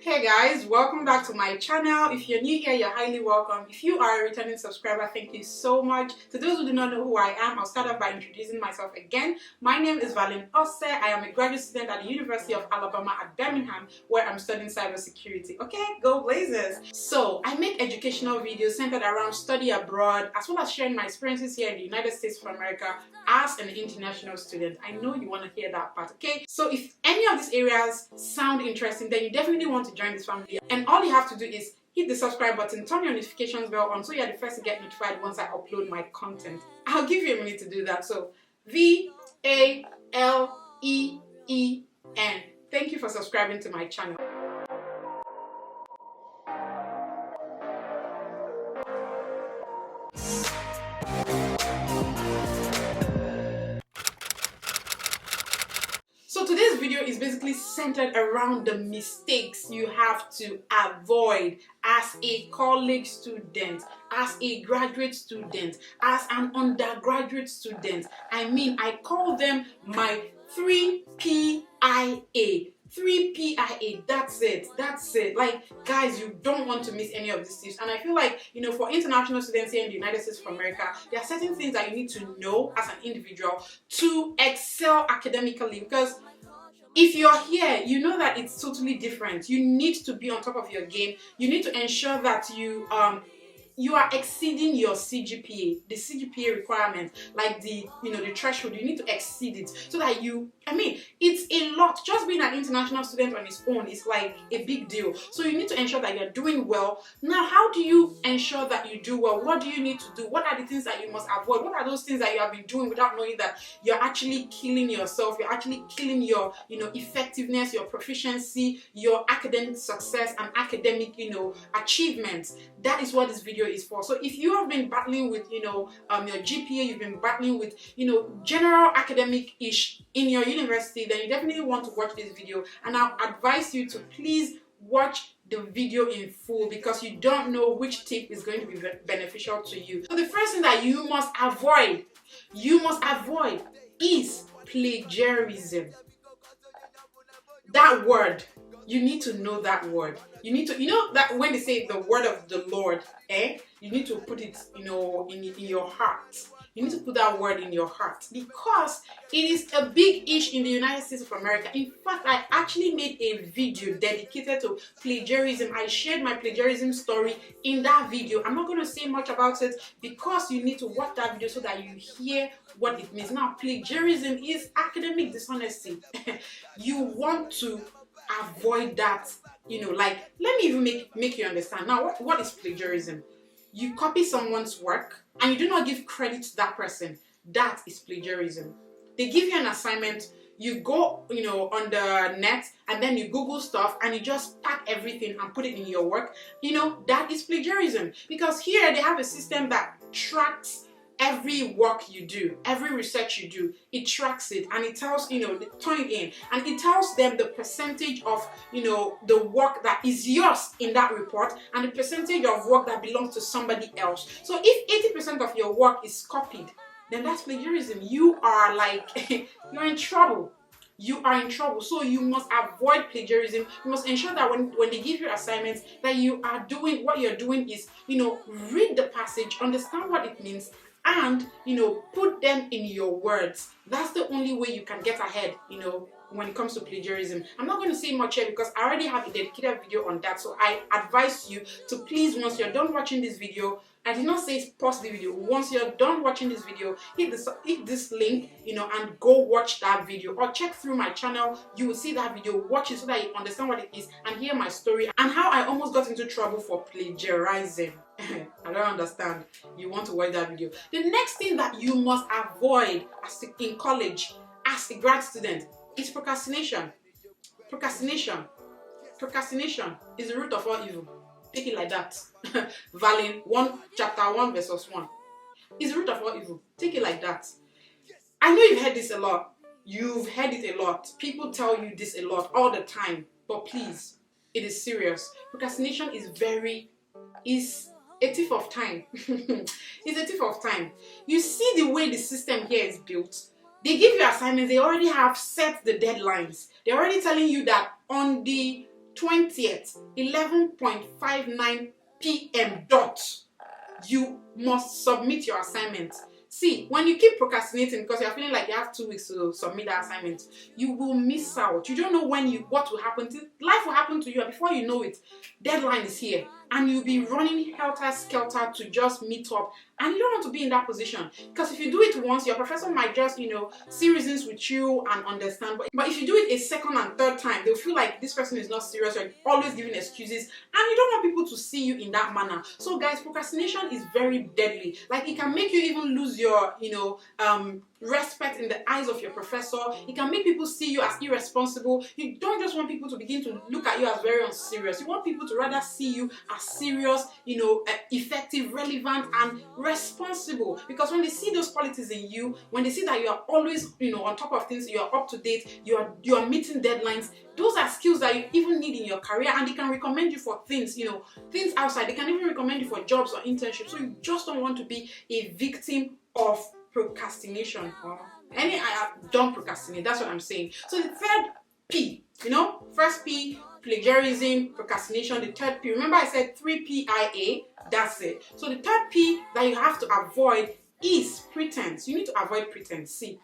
Hey guys, welcome back to my channel. If you're new here, you're highly welcome. If you are a returning subscriber, thank you so much. To those who do not know who I am, I'll start off by introducing myself again. My name is Valeen Oseh. I am a graduate student at the University of Alabama at Birmingham, where I'm studying cybersecurity. Okay, go Blazers! So, I make educational videos centered around study abroad, as well as sharing my experiences here in the United States of America as an international student. I know you want to hear that part, okay? So if any of these areas sound interesting, then you definitely want to join this family. And all you have to do is hit the subscribe button, turn your notifications bell on so you're the first to get notified once I upload my content. I'll give you a minute to do that. So VALEEN. Thank you for subscribing to my channel. So today's video is basically centered around the mistakes you have to avoid as a college student, as a graduate student, as an undergraduate student. I call them my 3 PIA. 3 PIA, that's it. Like, guys, you don't want to miss any of these tips. And I feel like, for international students here in the United States of America, there are certain things that you need to know as an individual to excel academically. Because if you're here, you know that it's totally different. You need to be on top of your game. You need to ensure that you are exceeding your CGPA, the CGPA requirement, like the threshold. You need to exceed it so that it's a lot. Just being an international student on its own is like a big deal. So you need to ensure that you're doing well. Now, how do you ensure that you do well? What do you need to do? What are the things that you must avoid? What are those things that you have been doing without knowing that you're actually killing yourself? You're actually killing your, effectiveness, your proficiency, your academic success, and academic, achievements. That is what this video is for. So if you have been battling with, your GPA, you've been battling with, general academic-ish in your university, then you definitely want to watch this video. And I'll advise you to please watch the video in full, because you don't know which tip is going to be beneficial to you. So the first thing that you must avoid is plagiarism. That word, you need to know that word. You need to, that when they say the word of the Lord, you need to put it, in your heart. You need to put that word in your heart, because it is a big issue in the United States of America. In fact, I actually made a video dedicated to plagiarism. I shared my plagiarism story in that video. I'm not going to say much about it because you need to watch that video so that you hear what it means. Now, plagiarism is academic dishonesty. You want to avoid that, let me even make you understand. Now, what is plagiarism? You copy someone's work and you do not give credit to that person. That is plagiarism. They give you an assignment, you go, on the net, and then you Google stuff and you just pack everything and put it in your work. That is plagiarism. Because here they have a system that tracks every work you do, every research you do. It tracks it and it tells, they turn it in, and it tells them the percentage of, the work that is yours in that report and the percentage of work that belongs to somebody else. So if 80% of your work is copied, then that's plagiarism. You are you're in trouble. You are in trouble. So you must avoid plagiarism. You must ensure that when they give you assignments, that you are doing, what you're doing is, read the passage, understand what it means, and put them in your words. That's the only way you can get ahead, when it comes to plagiarism. I'm not going to say much here because I already have a dedicated video on that. So I advise you to please, once you're done watching this video, I did not say pause the video. Once you're done watching this video, hit this link, and go watch that video, or check through my channel. You will see that video. Watch it so that you understand what it is and hear my story and how I almost got into trouble for plagiarizing. I don't understand. You want to watch that video. The next thing that you must avoid in college as a grad student is procrastination. Procrastination is the root of all evil. Take it like that. Valeen chapter 1 verses 1 is the root of all evil. Take it like that. I know you've heard this a lot. You've heard it a lot. People tell you this a lot all the time. But please, it is serious. Procrastination is a thief of time. It's a thief of time. You see the way the system here is built. They give you assignments. They already have set the deadlines. They're already telling you that on the 20th, 11:59 p.m. dot, you must submit your assignment. See, when you keep procrastinating because you're feeling like you have 2 weeks to submit that assignment, you will miss out. You don't know what will happen. Life will happen to you, and before you know it, deadline is here, and you'll be running helter-skelter to just meet up. And you don't want to be in that position, because if you do it once, your professor might just, see reasons with you and understand. But if you do it a second and third time, they'll feel like this person is not serious, you're always giving excuses, and you don't want people to see you in that manner. So guys, procrastination is very deadly. Like, it can make you even lose your, respect in the eyes of your professor. It can make people see you as irresponsible. You don't just want people to begin to look at you as very unserious. You want people to rather see you as serious, effective, relevant, and responsible. Because when they see those qualities in you, when they see that you are always, on top of things, you are up to date, you are meeting deadlines, those are skills that you even need in your career, and they can recommend you for things, things outside. They can even recommend you for jobs or internships. So you just don't want to be a victim of procrastination. Don't procrastinate. That's what I'm saying. So the third P, first P, plagiarism, procrastination. The third P, remember I said 3 PIA. That's it. So the third P that you have to avoid is pretense. You need to avoid pretense. See,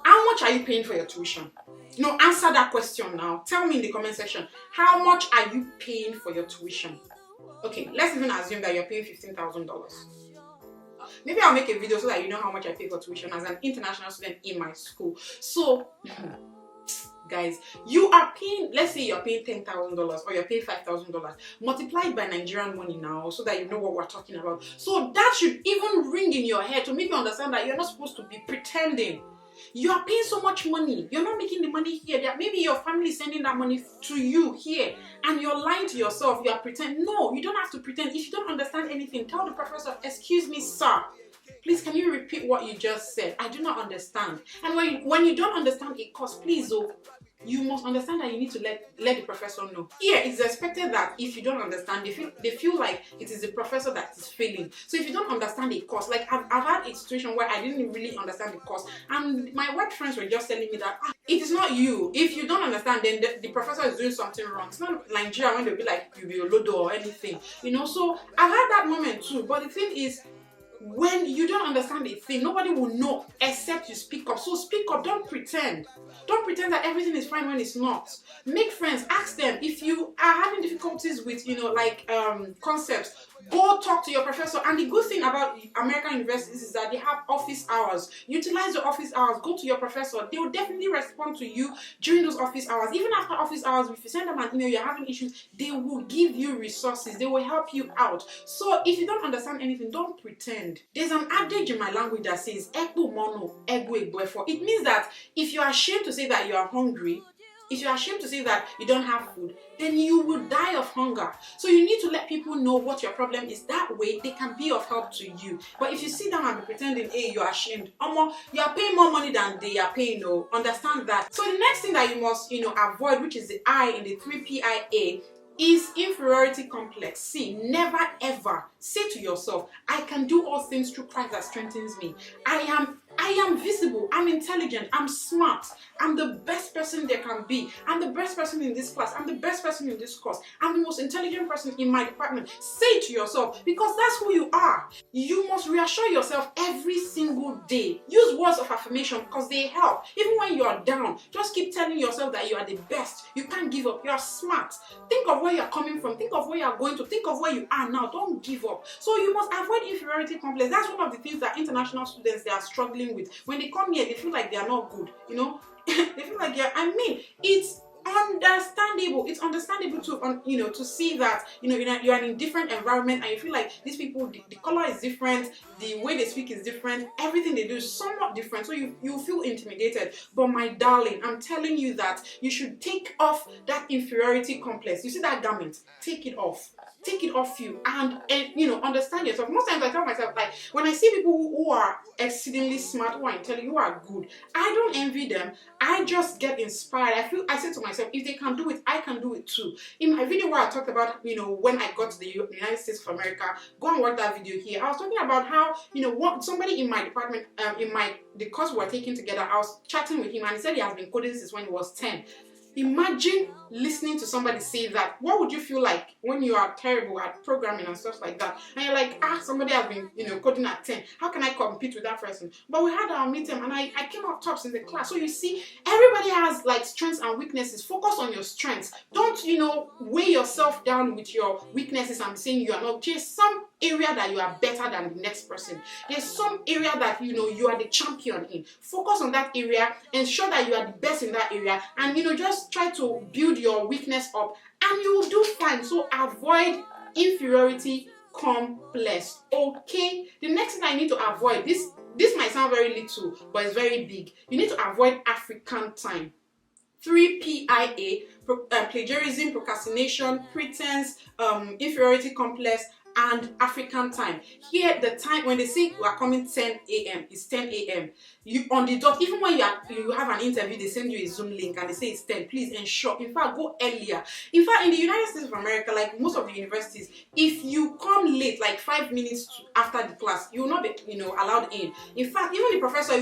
how much are you paying for your tuition? Answer that question now. Tell me in the comment section. How much are you paying for your tuition? Okay, let's even assume that you're paying $15,000. Maybe I'll make a video so that you know how much I pay for tuition as an international student in my school. So, guys, you are paying, let's say you're paying $10,000 or you're paying $5,000. Multiply it by Nigerian money now so that you know what we're talking about. So that should even ring in your head to make you understand that you're not supposed to be pretending. You are paying so much money. You're not making the money here. Maybe your family is sending that money to you here, and you're lying to yourself. You are pretending. No, you don't have to pretend. If you don't understand anything, tell the professor, "Excuse me, sir. Please, can you repeat what you just said? I do not understand." And when you don't understand a course, please, you must understand that you need to let the professor know. Here, it's expected that if you don't understand, they feel like it is the professor that is failing. So if you don't understand a course, like I've had a situation where I didn't really understand the course, and my work friends were just telling me that it is not you. If you don't understand, then the professor is doing something wrong. It's not Nigeria when they'll be like, "You be a lodo" or anything. So I've had that moment too. But the thing is, when you don't understand a thing, nobody will know except you speak up. So speak up, don't pretend. Don't pretend that everything is fine when it's not. Make friends, ask them. If you are having difficulties with, concepts, go talk to your professor. And the good thing about American universities is that they have office hours. Utilize your office hours, go to your professor. They will definitely respond to you during those office hours. Even after office hours, if you send them an email, you're having issues, they will give you resources. They will help you out. So if you don't understand anything, don't pretend. There's an adage in my language that says, "Ekpo mono, ego egwefo." It means that if you're ashamed to say that you are hungry, if you're ashamed to say that you don't have food, then you will die of hunger. So you need to let people know what your problem is. That way, they can be of help to you. But if you sit down and be pretending, "Hey, you're ashamed," you are paying more money than they are paying. No, understand that. So the next thing that you must, avoid, which is the I in the 3 PIA, is inferiority complex. See, never ever say to yourself, "I can do all things through Christ that strengthens me. I am visible, I'm intelligent, I'm smart, I'm the best person there can be, I'm the best person in this class, I'm the best person in this course, I'm the most intelligent person in my department." Say it to yourself, because that's who you are. You must reassure yourself every single day. Use words of affirmation because they help. Even when you are down, just keep telling yourself that you are the best, you can't give up, you are smart. Think of where you're coming from, think of where you're going to, think of where you are now. Don't give up. So you must avoid inferiority complex. That's one of the things that international students, they are struggling with. When they come here, they feel like they are not good, they feel like it's understandable. It's understandable to see that you're in a different environment, and you feel like these people, the color is different, the way they speak is different, everything they do is somewhat different, so you feel intimidated. But my darling, I'm telling you that you should take off that inferiority complex. You see that garment? Take it off. Take it off you, and understand yourself. Most times I tell myself, like, when I see people who are exceedingly smart, who are intelligent, who are good, I don't envy them. I just get inspired. I say to myself, if they can do it, I can do it too. In my video where I talked about, when I got to the United States of America, go and watch that video here. I was talking about how, somebody in my department, the course we were taking together, I was chatting with him, and he said he has been coding since when he was 10. Imagine listening to somebody say that. What would you feel like when you are terrible at programming and stuff like that? And you're like, somebody has been, coding at 10. How can I compete with that person? But we had our meeting and I came up tops in the class. So you see, everybody has like strengths and weaknesses. Focus on your strengths. Don't, weigh yourself down with your weaknesses and saying you are not. There's some area that you are better than the next person. There's some area that, you are the champion in. Focus on that area. Ensure that you are the best in that area. And, just try to build your weakness up and you will do fine. So avoid inferiority complex. Okay, the next thing I need to avoid, this might sound very little but it's very big. You need to avoid African time. 3 PIA, plagiarism, procrastination, pretense, inferiority complex, and African time. Here, the time when they say we are coming 10 a.m. it's 10 a.m. You on the dot. Even when you have an interview, they send you a Zoom link and they say it's 10. Please ensure. In fact, go earlier. In fact, in the United States of America, like most of the universities, if you come late, like 5 minutes after the class, you will not be, allowed in. In fact, even if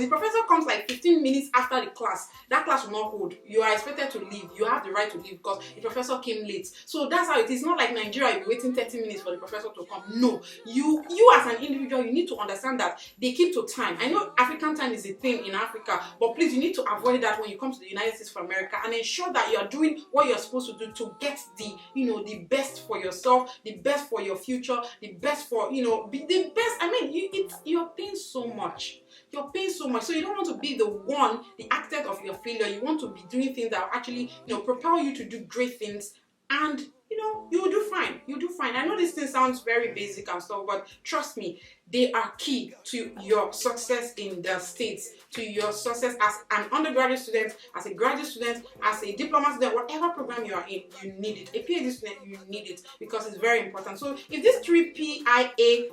the professor comes like 15 minutes after the class, that class will not hold. You are expected to leave. You have the right to leave because the professor came late. So that's how it is. Not like Nigeria, you're waiting 30 minutes for the professor to come. No, you as an individual, you need to understand that they keep to time. I know African time is a thing in Africa, but please, you need to avoid that when you come to the United States of America and ensure that you are doing what you're supposed to do to get the, the best for yourself, the best for your future, the best for, the best. I mean, you're paying so much. You're paying so much, so you don't want to be the architect of your failure. You want to be doing things that will actually, propel you to do great things, and you'll do fine. You'll do fine. I know this thing sounds very basic and stuff, but trust me, they are key to your success in the States, to your success as an undergraduate student, as a graduate student, as a diploma student, whatever program you are in, you need it. A PhD student, you need it because it's very important. So if this 3 PIA,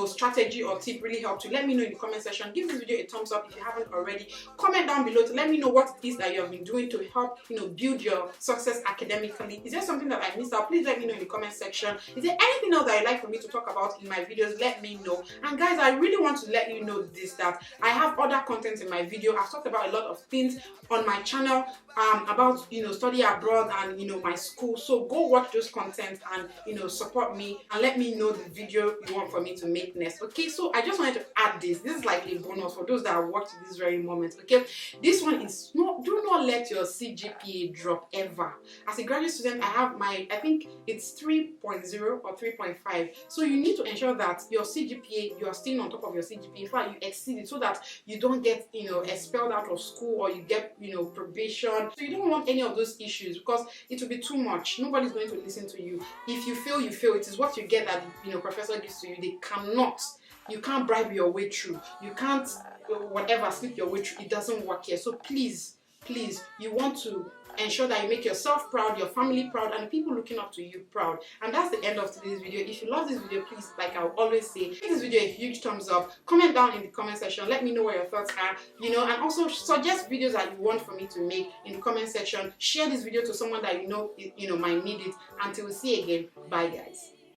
strategy or tip really helped you, let me know in the comment section. Give this video a thumbs up if you haven't already. Comment down below to let me know what it is that you have been doing to help, build your success academically. Is there something that I missed out? Please let me know in the comment section. Is there anything else that you'd like for me to talk about in my videos? Let me know. And guys, I really want to let you know this, that I have other content in my video. I've talked about a lot of things on my channel about study abroad and my school. So go watch those content and support me and let me know the video you want for me to make next. Okay, so I just wanted to add this. This is like a bonus for those that have watched this very moment. Okay, this one is do not let your CGPA drop ever. As a graduate student, I have I think it's 3.0 or 3.5. So you need to ensure that your CGPA, you are staying on top of your CGPA. In fact, you exceed it so that you don't get expelled out of school or you get probation. So you don't want any of those issues because it will be too much. Nobody's going to listen to you. If you fail, you fail. It is what you get that professor gives to you. You can't bribe your way through. You can't slip your way through. It doesn't work here. So please, you want to ensure that you make yourself proud, your family proud, and the people looking up to you proud. And that's the end of today's video. If you love this video, please, like I will always say, give this video a huge thumbs up. Comment down in the comment section. Let me know what your thoughts are, and also suggest videos that you want for me to make in the comment section. Share this video to someone that you know might need it. Until we see you again, bye guys.